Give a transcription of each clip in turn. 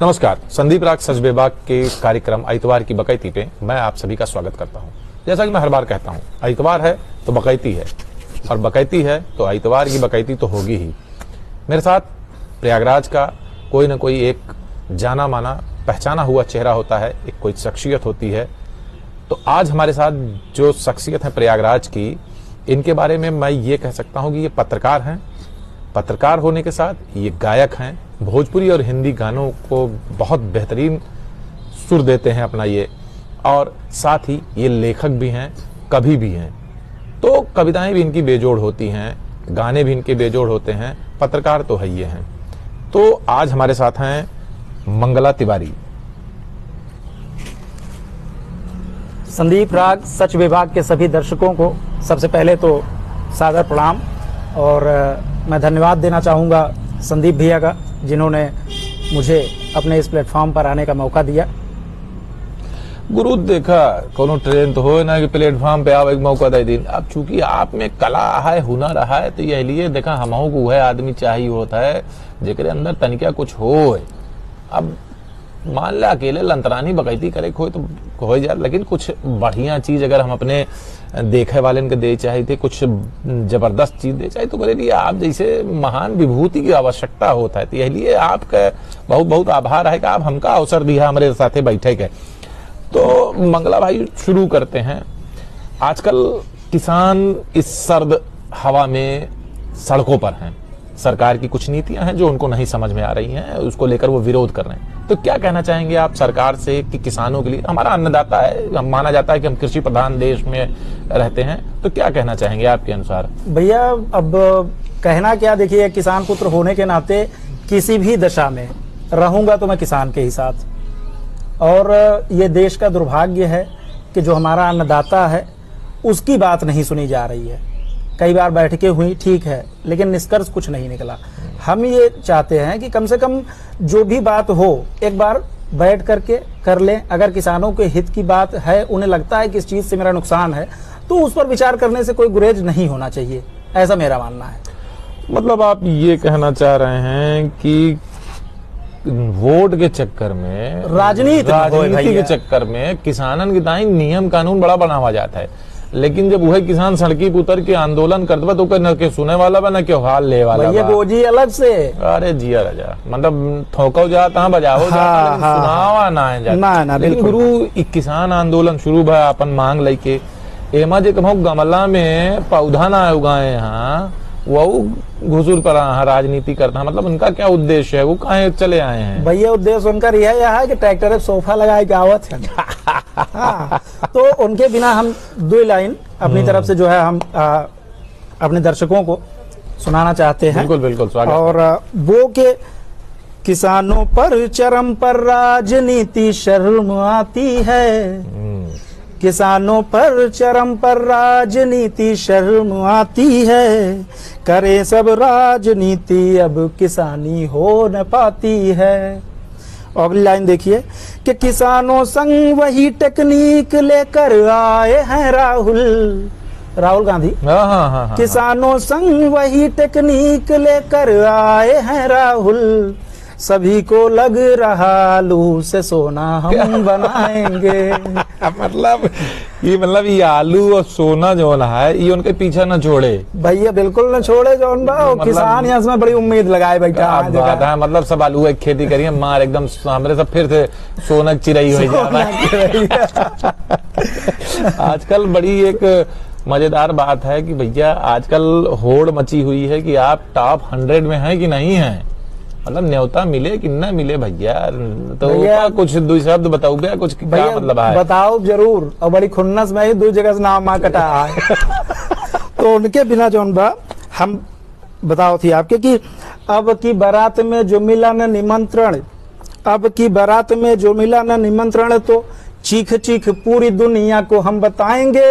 नमस्कार, संदीप राग सच बेबाक के कार्यक्रम इतवार की बकैती पे मैं आप सभी का स्वागत करता हूं। जैसा कि मैं हर बार कहता हूं, इतवार है तो बकैती है और बकैती है तो इतवार की बकैती तो होगी ही। मेरे साथ प्रयागराज का कोई ना कोई एक जाना माना पहचाना हुआ चेहरा होता है, एक कोई शख्सियत होती है। तो आज हमारे साथ जो शख्सियत है प्रयागराज की, इनके बारे में मैं ये कह सकता हूं कि ये पत्रकार हैं। पत्रकार होने के साथ ये गायक हैं, भोजपुरी और हिंदी गानों को बहुत बेहतरीन सुर देते हैं अपना ये, और साथ ही ये लेखक भी हैं, कवि भी हैं। तो कविताएं भी इनकी बेजोड़ होती हैं, गाने भी इनके बेजोड़ होते हैं, पत्रकार तो है ये हैं। तो आज हमारे साथ हैं मंगला तिवारी। संदीप राग सच विभाग के सभी दर्शकों को सबसे पहले तो सादर प्रणाम, और मैं धन्यवाद देना चाहूँगा संदीप भैया का, जिन्होंने मुझे अपने इस प्लेटफॉर्म पर आने का मौका दिया। गुरु देखा कोनो ट्रेन तो हो ना कि प्लेटफॉर्म पे आप एक मौका दे दिन। अब चूंकि आप में कला है, हुनर है, तो ये लिए देखा हमहू को वह आदमी चाहिए होता है जेकरे अंदर तनिका कुछ हो। अब मान ला अकेले लंतरानी बकैती करे कोई तो हो जाए, लेकिन कुछ बढ़िया चीज अगर हम अपने देखे वाले के दे चाहे थे, कुछ जबरदस्त चीज दे चाहे, तो मेरे लिए आप जैसे महान विभूति की आवश्यकता होता है। तो इसलिए आपका बहुत बहुत आभार है कि आप हमका अवसर दिया हमारे साथे बैठे के। तो मंगला भाई, शुरू करते हैं। आजकल किसान इस सर्द हवा में सड़कों पर हैं। सरकार की कुछ नीतियां हैं जो उनको नहीं समझ में आ रही हैं, उसको लेकर वो विरोध कर रहे हैं। तो क्या कहना चाहेंगे आप सरकार से कि किसानों के लिए, हमारा अन्नदाता है, हम माना जाता है कि हम कृषि प्रधान देश में रहते हैं, तो क्या कहना चाहेंगे आपके अनुसार? भैया अब कहना क्या, देखिए किसान पुत्र होने के नाते किसी भी दशा में रहूंगा तो मैं किसान के ही साथ। और ये देश का दुर्भाग्य है कि जो हमारा अन्नदाता है उसकी बात नहीं सुनी जा रही है। कई बार बैठकें हुई, ठीक है, लेकिन निष्कर्ष कुछ नहीं निकला। हम ये चाहते हैं कि कम से कम जो भी बात हो एक बार बैठ करके कर लें। अगर किसानों के हित की बात है, उन्हें लगता है कि इस चीज से मेरा नुकसान है, तो उस पर विचार करने से कोई गुरेज नहीं होना चाहिए, ऐसा मेरा मानना है। मतलब आप ये कहना चाह रहे हैं कि वोट के चक्कर में, राजनीति के चक्कर में किसानन के दाई नियम कानून बड़ा बनावा जाता है, लेकिन जब वही किसान सड़की पे उतर के आंदोलन करते तो न के सुने वाला बा, न के हाल ले वाला बा। गोजी अलग से, अरे जिया राजा, मतलब थोको जाता बजाओ सुनावा ना है ना। लेकिन गुरु किसान आंदोलन शुरू भा अपन मांग लेके, एमा जे कहूं गमला में पौधा ना उगाए यहाँ, वो घुसूल पर राजनीति करता है। मतलब उनका क्या उद्देश्य है, वो कहाँ चले आए हैं? भैया उद्देश्य उनका यह है कि ट्रैक्टर सोफा लगाए के आवत है। हाँ, तो उनके बिना हम दो लाइन अपनी तरफ से जो है हम अपने दर्शकों को सुनाना चाहते हैं। बिल्कुल बिल्कुल स्वागत। और वो के किसानों पर चरम पर राजनीति शर्म आती है, किसानों पर चरम पर राजनीति शर्म आती है, करे सब राजनीति अब किसानी हो न पाती है। अगली लाइन देखिए कि किसानों संग वही टेक्निक लेकर आए हैं राहुल गांधी। हाँ। किसानों संग वही टेक्निक लेकर आए हैं राहुल, सभी को लग रहा लू से सोना हम बनाएंगे। मतलब ये आलू और सोना जो है ये उनके पीछे न छोड़े भैया, बिल्कुल न छोड़े जो मतलब, किसान यहाँ इसमें बड़ी उम्मीद लगाए बैठा है। मतलब सब आलू की खेती करिए, मार एकदम हमारे सब फिर से सोना चिरई हो जाता। आजकल बड़ी एक मजेदार बात है कि भैया आजकल होड़ मची हुई है कि आप टॉप 100 में हैं कि नहीं है। मतलब न्योता मिले कि न मिले भैया, तो कुछ दो शब्द बताओ भैया, कुछ क्या मतलब है? बताओ जरूर, और बड़ी खुन्नस में ही दो जगह से नाम कटा है। तो उनके बिना जो हम बताओ थी आपके कि अब की बारात में जो मिला न निमंत्रण, अब की बारात में जो मिला न निमंत्रण, तो चीख चीख पूरी दुनिया को हम बताएंगे।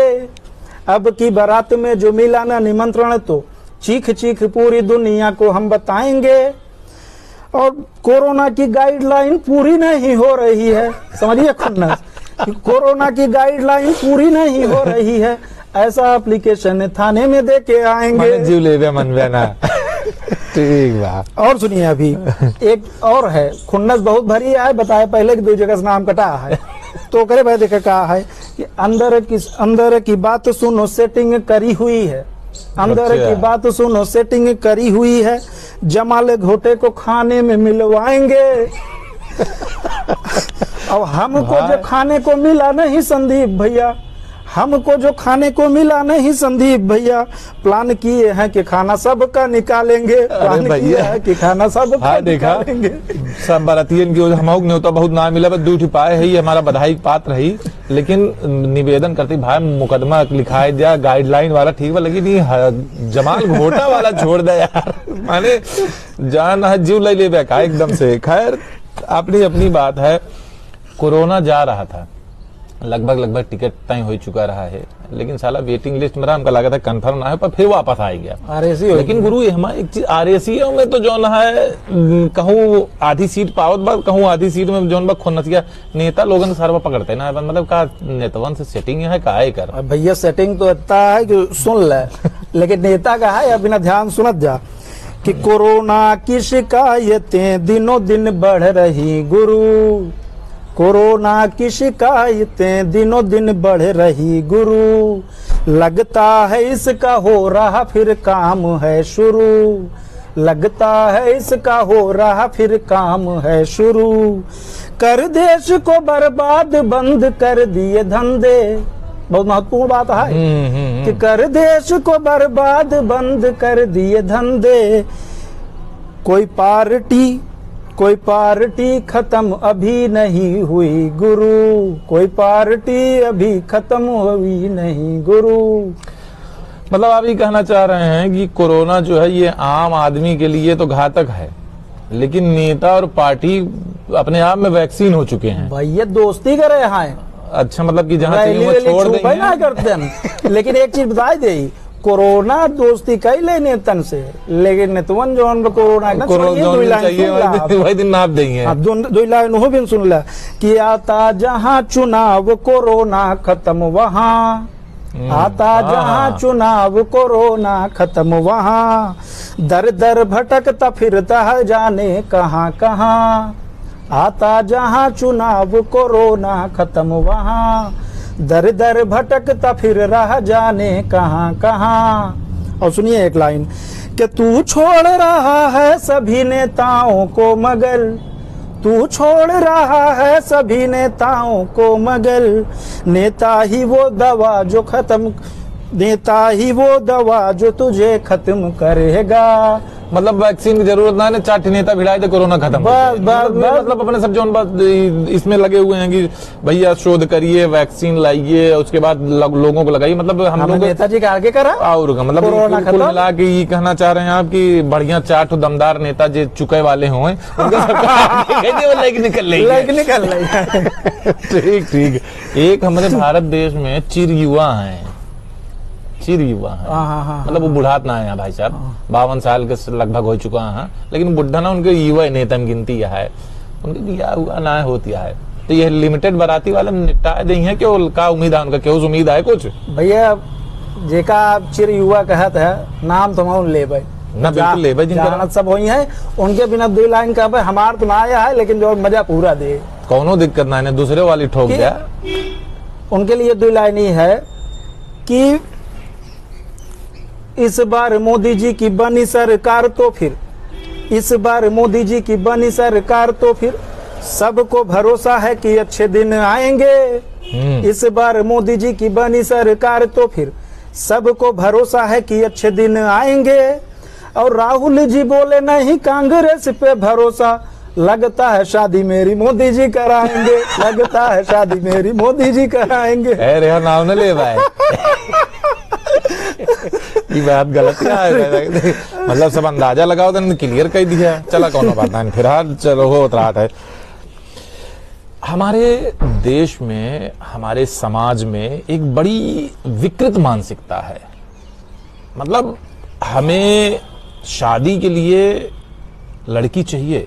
अब की बारात में जो मिला न निमंत्रण, तो चीख चीख पूरी दुनिया को हम बताएंगे। और कोरोना की गाइडलाइन पूरी नहीं हो रही है, समझिए खुन्नस, कोरोना की गाइडलाइन पूरी नहीं हो रही है, ऐसा एप्लीकेशन थाने में दे के आएंगे। जीव ले मन में ना ठीक बात। और सुनिए अभी एक और है, खुन्नस बहुत भरी है, बताए पहले कि 2 जगह से नाम कटा है। तो करे भाई देखा कहा है कि अंदर की बात सुनो सेटिंग करी हुई है, अंदर अच्छा। की बात सुनो सेटिंग करी हुई है, जमाल घोटे को खाने में मिलवाएंगे। अब हमको जो खाने को मिला नहीं संदीप भैया, हमको जो खाने को मिला नहीं संदीप भैया, प्लान किए हैं कि खाना सबका निकालेंगे, प्लान किए हैं कि खाना सबका हाँ देखा निकालेंगे। सब बारातियन की हम न्योता बहुत ना मिला, बस दूठी पाए है, ये हमारा बधाई के पात्र है। लेकिन निवेदन करते भाई मुकदमा लिखाए दिया गाइडलाइन वाला ठीक बा, लेकिन ये जमाल घोटा वाला छोड़ दे यार, माने जान है जीव ले ले का एकदम से। खैर अपनी अपनी बात है। कोरोना जा रहा था, लगभग टिकट तय हो चुका रहा है, लेकिन साला वेटिंग लिस्ट में हमका लगा था कंफर्म ना है, पर फिर वापस आ गया RAC। लेकिन गुरु ये हमारा एक चीज RAC में तो जौन है कहूँ आधी सीट पावत बा, कहूँ आधी सीट में जौन बा खुन्नसिया नेता लोगन सर्व पकड़ते ना, मतलब का नेतवन से सेटिंग है का है कर। अब भैया सेटिंग तो इतना है कि सुन ले, लेकिन नेता का है या बिना ध्यान सुनत जा कि कोरोना की शिकायतें दिनों दिन बढ़ रही गुरु, कोरोना की शिकायतें दिनों दिन बढ़ रही गुरु, लगता है इसका हो रहा फिर काम है शुरू, लगता है इसका हो रहा फिर काम है शुरू, कर देश को बर्बाद बंद कर दिए धंधे। बहुत महत्वपूर्ण बात है कि कर देश को बर्बाद बंद कर दिए धंधे, कोई पार्टी खत्म अभी नहीं हुई गुरु, कोई पार्टी अभी खत्म हुई नहीं गुरु। मतलब आप ये कहना चाह रहे हैं कि कोरोना जो है ये आम आदमी के लिए तो घातक है, लेकिन नेता और पार्टी अपने आप में वैक्सीन हो चुके हैं। भैया दोस्ती कर रहे हैं, अच्छा मतलब कि जहाँ रैली चाहिए वो छोड़ देंगे ना करते हैं। लेकिन एक चीज बता दे, कोरोना दोस्ती कई ले नेतन से, लेकिन नेतवन जो कोरोना वही दिन नाप देंगे। दो लाइन वो भी सुन ला कि आता जहाँ चुनाव कोरोना खत्म वहाँ, आता जहाँ चुनाव कोरोना खत्म वहाँ, दर दर भटकता फिरता है जाने कहाँ कहाँ, आता जहाँ चुनाव कोरोना खत्म वहाँ, दर दर भटकता फिर रह जाने कहाँ कहाँ। और सुनिए एक लाइन कि तू छोड़ रहा है सभी नेताओं को मगर, तू छोड़ रहा है सभी नेताओं को मगर, नेता ही वो दवा जो खत्म, नेता ही वो दवा जो तुझे खत्म करेगा। मतलब वैक्सीन की जरूरत ना है, 4 नेता भिड़ाए तो कोरोना खत्म। मतलब अपने सब जोन इसमें लगे हुए हैं कि भैया शोध करिए, वैक्सीन लाइए, उसके बाद लोगों को लगाइए। मतलब हम लोग नेताजी का आगे करा और मतलब कुल मिला के ये कहना चाह रहे हैं आप कि बढ़िया 4 दमदार नेता जो चुके वाले हों निकल रही। ठीक। एक हमारे भारत देश में चिर युवा है, मतलब वो बुढ़ात ना है भाई साहब, 52 साल के लगभग हो चुका है, लेकिन बुढ़ा ना उनके युवा नेता में गिनती है, उनके बिया हुआ ना होती है। तो ये लिमिटेड बाराती वाले निपटा दी है, क्यों का उम्मीद है उनका, क्यों उम्मीद है कुछ भैया जेका चिर युवा कहत है नाम तो ले भाई ना, बिल्कुल ले भाई जिनका सब वही है, उनके बिना 2 लाइन का भाई हमार तो ना आया है, लेकिन जो मजा पूरा दे, कौनो दिक्कत ना है, दूसरे वाली ठोक दिया। उनके लिए 2 लाइन ही है कि इस बार मोदी जी की बनी सरकार तो फिर, इस बार मोदी जी की बनी सरकार तो फिर सबको भरोसा है कि अच्छे दिन आएंगे, इस बार मोदी जी की बनी सरकार तो फिर सबको भरोसा है कि अच्छे दिन आएंगे। और राहुल जी बोले नहीं कांग्रेस पे भरोसा, लगता है शादी मेरी मोदी जी कराएंगे, लगता है शादी मेरी मोदी जी कराएंगे। अरे नाम न ले भाई ये बात गलत है, मतलब सब अंदाजा लगाओ तो क्लियर कर दिया, चला कौन बात नहीं, फिलहाल चलो हो रहा है। हमारे देश में, हमारे समाज में एक बड़ी विकृत मानसिकता है। मतलब हमें शादी के लिए लड़की चाहिए,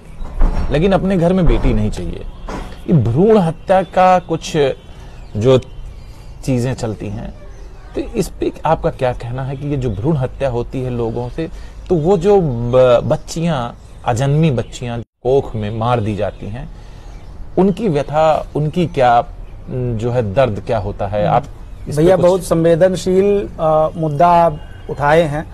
लेकिन अपने घर में बेटी नहीं चाहिए। ये भ्रूण हत्या का कुछ जो चीजें चलती हैं, तो इस पे आपका क्या कहना है कि ये जो भ्रूण हत्या होती है लोगों से, तो वो जो बच्चियां, अजन्मी बच्चियां कोख में मार दी जाती हैं, उनकी व्यथा, उनकी क्या जो है दर्द क्या होता है? आप भैया बहुत संवेदनशील मुद्दा आप उठाए हैं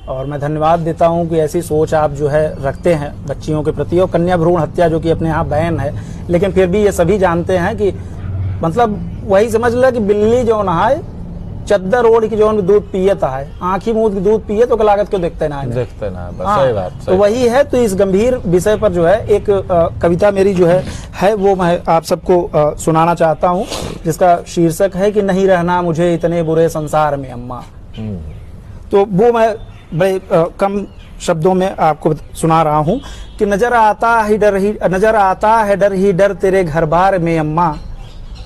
और मैं धन्यवाद देता हूं कि ऐसी सोच आप जो है रखते हैं बच्चियों के प्रति। और कन्या भ्रूण हत्या जो कि अपने यहाँ बैन है, लेकिन फिर भी ये सभी जानते हैं कि मतलब वही समझ लो कि बिल्ली जो नहाए चद्दर ओढ़ की जो दूध पियत है, आंखी मुंह की दूध पिए तो लागत क्यों देखते ना देखते ना, बस हाँ, सही बात, तो वही है। तो इस गंभीर विषय पर जो है एक कविता मेरी जो है वो मैं आप सबको सुनाना चाहता हूँ, जिसका शीर्षक है कि नहीं रहना मुझे इतने बुरे संसार में अम्मा। तो वो मैं बड़े कम शब्दों में आपको सुना रहा हूँ कि नजर आता है डर ही डर तेरे घर बार में अम्मा,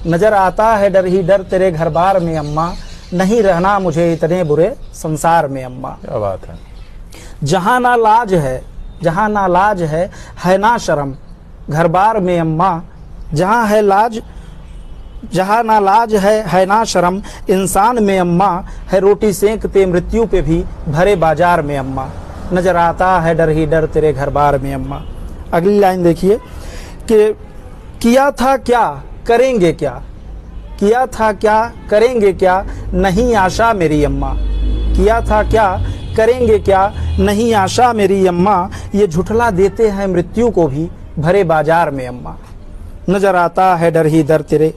नजर आता है डर ही डर तेरे घर बार में अम्मा, नहीं रहना मुझे इतने बुरे संसार में अम्मा। क्या बात है। जहाँ ना लाज है ना शर्म घर बार में अम्मा, जहाँ ना लाज है ना शर्म इंसान में अम्मा, है रोटी सेंकते मृत्यु पे भी भरे बाजार में अम्मा, नजर आता है डर ही डर तेरे घर बार में अम्मा। अगली लाइन देखिए कि किया था क्या करेंगे क्या, किया था क्या करेंगे क्या नहीं आशा मेरी अम्मा, किया था क्या करेंगे क्या नहीं आशा मेरी अम्मा, ये झुठला देते हैं मृत्यु को भी भरे बाजार में अम्मा, नजर आता है डर ही डर तेरे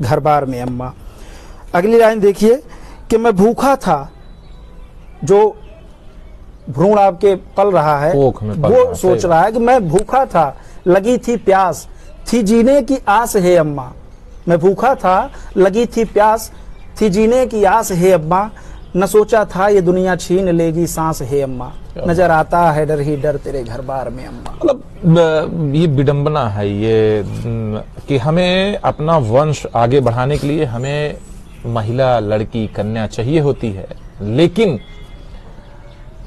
घर बार में अम्मा। अगली लाइन देखिए कि मैं भूखा था, जो भ्रूण आपके पल रहा है वो सोच रहा है कि मैं भूखा था, लगी थी प्यास थी जीने की आस है अम्मा, मैं भूखा था लगी थी प्यास थी जीने की आस है अम्मा, न सोचा था ये दुनिया छीन लेगी सांस है अम्मा, नजर आता है डर ही डर तेरे घर बार में अम्मा। मतलब ये विडंबना है ये कि हमें अपना वंश आगे बढ़ाने के लिए हमें महिला, लड़की, कन्या चाहिए होती है, लेकिन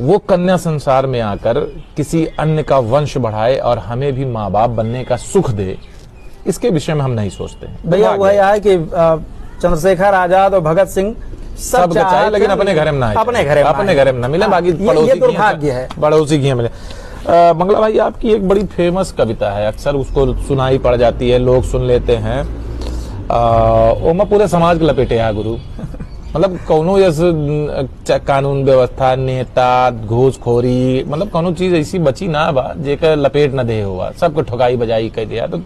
वो कन्या संसार में आकर किसी अन्य का वंश बढ़ाए और हमें भी माँ बाप बनने का सुख दे, इसके विषय में हम नहीं सोचते हैं। भैया वह है कि चंद्रशेखर आजाद और भगत सिंह सब चाहिए, लेकिन अपने घर में ना, अपने घर में ना मिले, बाकी ये दुर्भाग्य है, पड़ोसी की मिले। मंगला भाई, आपकी एक बड़ी फेमस कविता है, अक्सर उसको सुनाई पड़ जाती है, लोग सुन लेते हैं, ओमा पूरे समाज के लपेटे है गुरु। मतलब कौनो जैसे कानून व्यवस्था, नेता, घूसखोरी, मतलब कौनो चीज ऐसी बची ना बा जेकर लपेट न दे हुआ, सबको ठोकाई बजाई कह दिया तो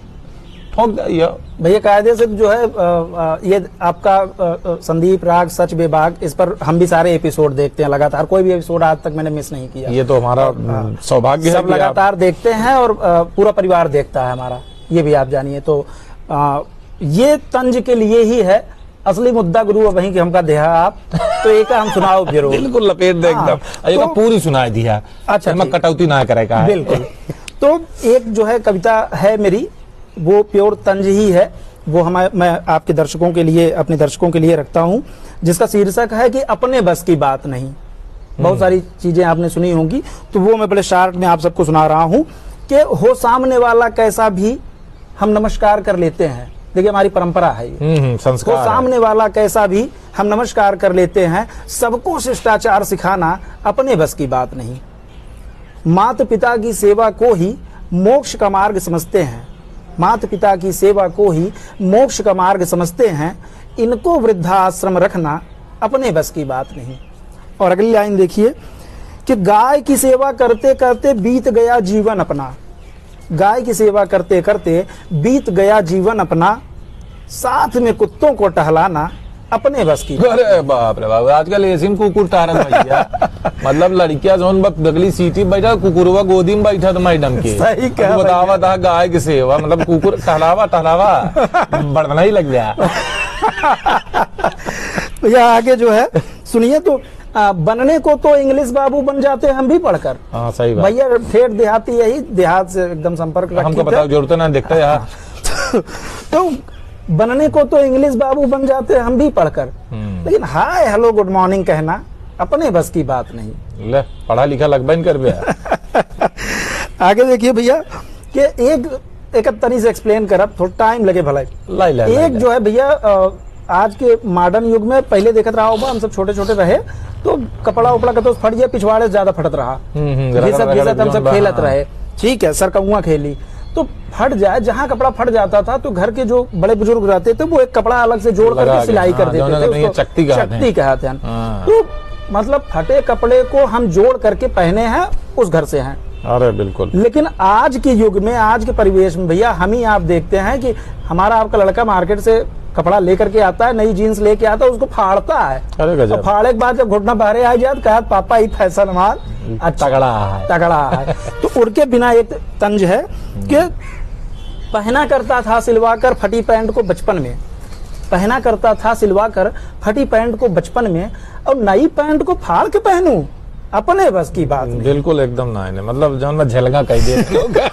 ठोक दिया भैया। कायदे से जो है ये आपका संदीप राग सच बेबाक, इस पर हम भी सारे एपिसोड देखते हैं लगातार, कोई भी एपिसोड आज तक मैंने मिस नहीं किया। ये तो हमारा सौभाग्य है, सब लगातार देखते हैं और पूरा परिवार देखता है हमारा, ये भी आप जानिए। तो ये तंज के लिए ही है, असली मुद्दा गुरु वहीं के हमका देहा आप, तो एक हम सुनाओ जरूर। बिल्कुल लपेट दे एकदम, तो पूरी सुनाई दिया। अच्छा, मैं कटौती ना करेगा बिल्कुल। तो एक जो है कविता है मेरी, वो प्योर तंज ही है, वो मैं आपके दर्शकों के लिए, अपने दर्शकों के लिए रखता हूं, जिसका शीर्षक है कि अपने बस की बात नहीं। बहुत सारी चीजें आपने सुनी होंगी, तो वो मैं बड़े शार्ट में आप सबको सुना रहा हूं कि हो सामने वाला कैसा भी हम नमस्कार कर लेते हैं। देखिए हमारी परंपरा है ये, संस्कार हो सामने वाला कैसा भी हम नमस्कार कर लेते हैं, सबको शिष्टाचार सिखाना अपने बस की बात नहीं। माता पिता की सेवा को ही मोक्ष का मार्ग समझते हैं, माता पिता की सेवा को ही मोक्ष का मार्ग समझते हैं, इनको वृद्धाश्रम रखना अपने बस की बात नहीं। और अगली लाइन देखिए कि गाय की सेवा करते करते बीत गया जीवन अपना, गाय की सेवा करते करते बीत गया जीवन अपना, साथ में कुत्तों को टहलाना अपने बस की। अरे बाप रे बाप, आजकल ऐसी कुकुर टारन भैया, मतलब लड़कियां जोन बगली सीटी बैठा, कुकुरवा गोदी में बैठा तो मैडम के सही कहा बतावा था गाय की सेवा, मतलब कुकुर टहलावा बढ़ना ही लग गया। भैया आगे जो है सुनिए, तो बनने को तो इंग्लिश बाबू बन जाते हैं हम भी पढ़कर। हाँ सही बात भैया, ठेठ देहाती यही, देहात से एकदम संपर्क रखते, हमको बताओ जरूरत ना देखता यार। तो बनने को तो इंग्लिश बाबू बन जाते हैं हम भी पढ़कर, लेकिन हाय हेलो गुड मॉर्निंग कहना अपने बस की बात नहीं। ले पढ़ा लिखा लगभग कर दिया। आगे देखिए भैया कि एक तनी से एक्सप्लेन करब, थोड़ा टाइम लगे भला। एक जो है भैया आज के मॉडर्न युग में, पहले देखत रहा होगा हम सब छोटे छोटे रहे तो कपड़ा उपड़ा का तो फट गया, पिछवाड़े से ज्यादा फटत रहा, घिसत घिसत हम सब खेलत रहे, ठीक है, सरकौआ खेली तो फट जाए। जहाँ कपड़ा फट जाता था तो घर के जो बड़े बुजुर्ग रहते थे वो एक कपड़ा अलग से जोड़ करके सिलाई कर देते थे, उसको चकती कहते हैं। तो मतलब फटे कपड़े को हम जोड़ करके पहने हैं, उस घर से हैं। अरे बिल्कुल। लेकिन आज के युग में, आज के परिवेश में भैया हम ही आप देखते हैं कि हमारा आपका लड़का मार्केट से कपड़ा लेकर के आता है, नई जीन्स लेके आता है, उसको फाड़ता है। और फाड़े के बाद जब घुटना बाहरे आ जाए तो कहा पापा ये फैशन मार तगड़ा है। तो उनके बिना एक तंज है कि पहना करता था सिलवाकर फटी पैंट को बचपन में, पहना करता था सिलवाकर फटी पैंट को बचपन में, और नई पैंट को फाड़ के पहनूं, अपने बस की बात नहीं। बिल्कुल एकदम ना है, मतलब जौन में झलगा कह दे।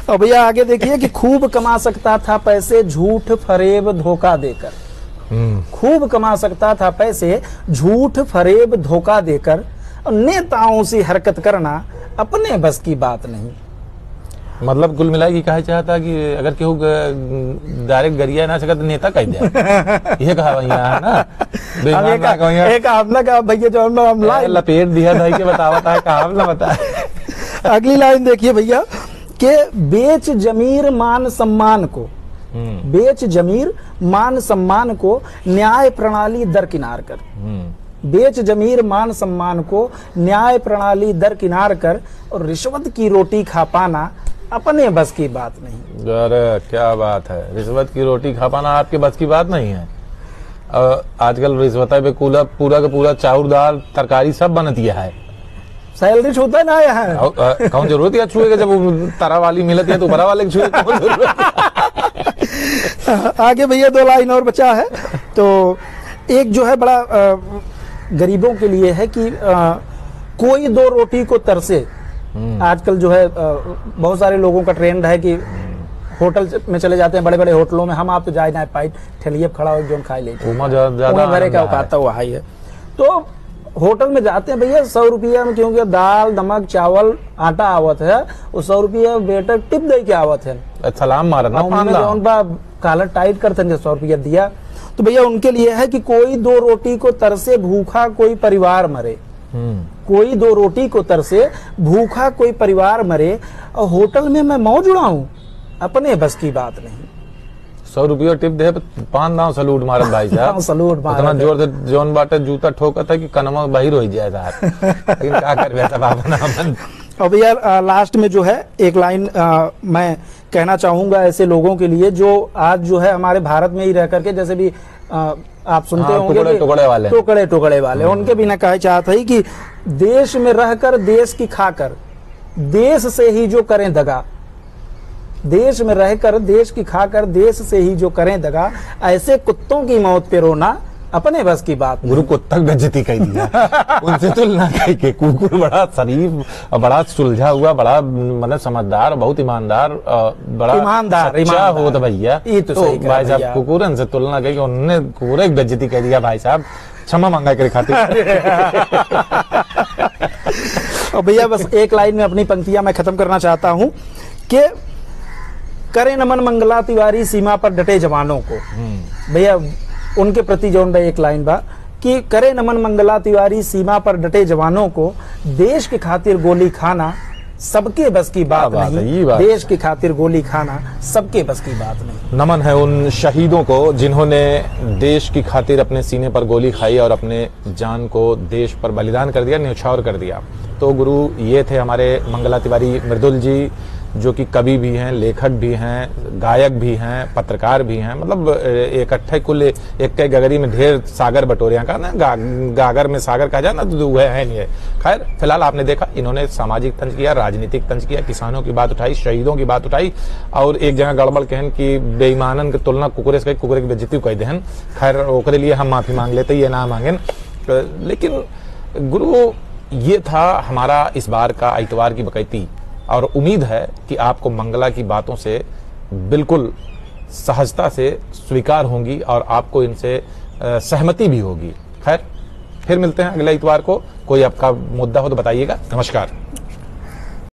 और भैया आगे देखिए कि खूब कमा सकता था पैसे झूठ फरेब धोखा देकर, खूब कमा सकता था पैसे झूठ फरेब धोखा देकर, और नेताओं से हरकत करना अपने बस की बात नहीं। मतलब कुल मिला के कहा चाहता कि अगर केहू डायरेक्ट गरिया ना सकत नेता कह दे, ये कहा भैया है ना। एक आपने कहा भैया जो हम लपेट दिया था कि बतावता है, कहा ना बता। अगली लाइन देखिए भैया कि बेच जमीर मान सम्मान को, बेच जमीर मान सम्मान को न्याय प्रणाली दरकिनार कर, बेच जमीर मान सम्मान को न्याय प्रणाली दरकिनार कर, और रिश्वत की रोटी खा पाना अपने बस की बात नहीं। अरे क्या बात है, रिश्वत की रोटी खा पाना आपके बस की बात नहीं है। आजकल रिश्वत पे पूरा का पूरा चाउर दाल तरकारी सब बनती है, सैलरी छूता ना है, कौन जरूरत है छुएगा, जब तारा वाली मिलती है तो बड़ा वाले छुए कौन जरूरत। आगे भैया 2 लाइन और बचा है। तो एक जो है बड़ा गरीबों के लिए है कि कोई 2 रोटी को तरसे। आजकल जो है बहुत सारे लोगों का ट्रेंड है कि होटल में चले जाते हैं, बड़े बड़े होटलों में, हम आप तो जाए ना पाई ठेलिए खड़ा हो जो खाई लेते भरे का औकाता हुआ है। तो होटल में जाते हैं भैया 100 रुपया में, क्योंकि दाल नमक चावल आटा आवत है, वो 100 रुपया वेटर टिप दे के आवत है, सलाम मारना कालर टाइट करते हैं, 100 रुपया दिया। तो भैया उनके लिए है कि कोई 2 रोटी को तरसे भूखा कोई परिवार मरे, कोई 2 रोटी को तरसे भूखा कोई परिवार मरे, और होटल में मैं मौज उड़ाऊं अपने बस की बात नहीं। 100 रुपया टिप दे 5 दांव सलूट मारत भाई साहब, सलूट मारत, इतना जोर से जोन बाटे जूता ठोका था कि कनमा बाहर हो जाए था। लेकिन क्या कर सब। और भैया लास्ट में जो है एक लाइन मैं कहना चाहूंगा ऐसे लोगों के लिए जो आज जो है हमारे भारत में ही रह करके, जैसे भी आप सुनते होंगे टुकड़े वाले, उनके बिना कहा चाहता है कि देश में रहकर देश की खाकर देश से ही जो करें दगा, देश में रहकर देश की खाकर देश से ही जो करें दगा, ऐसे कुत्तों की मौत पे रोना अपने बस की बात। गुरु कुत्ता बेइज्जती कह दिया। उनसे तुलना कह के कुकुर बड़ा शरीफ, बड़ा सुलझा हुआ, बड़ा मतलब समझदार, बहुत ईमानदार, बड़ा ईमानदार हो तो भैया, तो भाई साहब कुकुरन से तुलना कह के उन्होंने कुकुर एक बेइज्जती कह दिया। भाई साहब क्षमा मांगा कर खातिर। और भैया बस एक लाइन में अपनी पंक्तियां मैं खत्म करना चाहता हूं कि करे नमन मंगला तिवारी सीमा पर डटे जवानों को। भैया उनके प्रति जो एक लाइन बा कि करे नमन मंगला तिवारी सीमा पर डटे जवानों को, देश के खातिर गोली खाना सबके बस की बात नहीं, देश की खातिर गोली खाना सबके बस की बात नहीं। नमन है उन शहीदों को जिन्होंने देश की खातिर अपने सीने पर गोली खाई और अपने जान को देश पर बलिदान कर दिया, न्यौछावर कर दिया। तो गुरु ये थे हमारे मंगला तिवारी मृदुल जी, जो कि कवि भी हैं, लेखक भी हैं, गायक भी हैं, पत्रकार भी हैं। मतलब इकट्ठे कुल एक के गगरी में ढेर सागर बटोरियां का ना, गागर में सागर कहा जाए ना, तो वह है नहीं है। खैर फिलहाल आपने देखा इन्होंने सामाजिक तंज किया, राजनीतिक तंज किया, किसानों की बात उठाई, शहीदों की बात उठाई, और एक जगह गड़बड़ कहन की बेईमानन की तुलना कुकुरे से कुकुरे की बेइज्जती कह देहन। खैर ओकरे लिए हम माफी मांग लेते, ये ना मांगे। लेकिन गुरु ये था हमारा इस बार का इतवार की बकैती, और उम्मीद है कि आपको मंगला की बातों से बिल्कुल सहजता से स्वीकार होंगी और आपको इनसे सहमति भी होगी। खैर फिर मिलते हैं अगले इतवार को। कोई आपका मुद्दा हो तो बताइएगा। नमस्कार।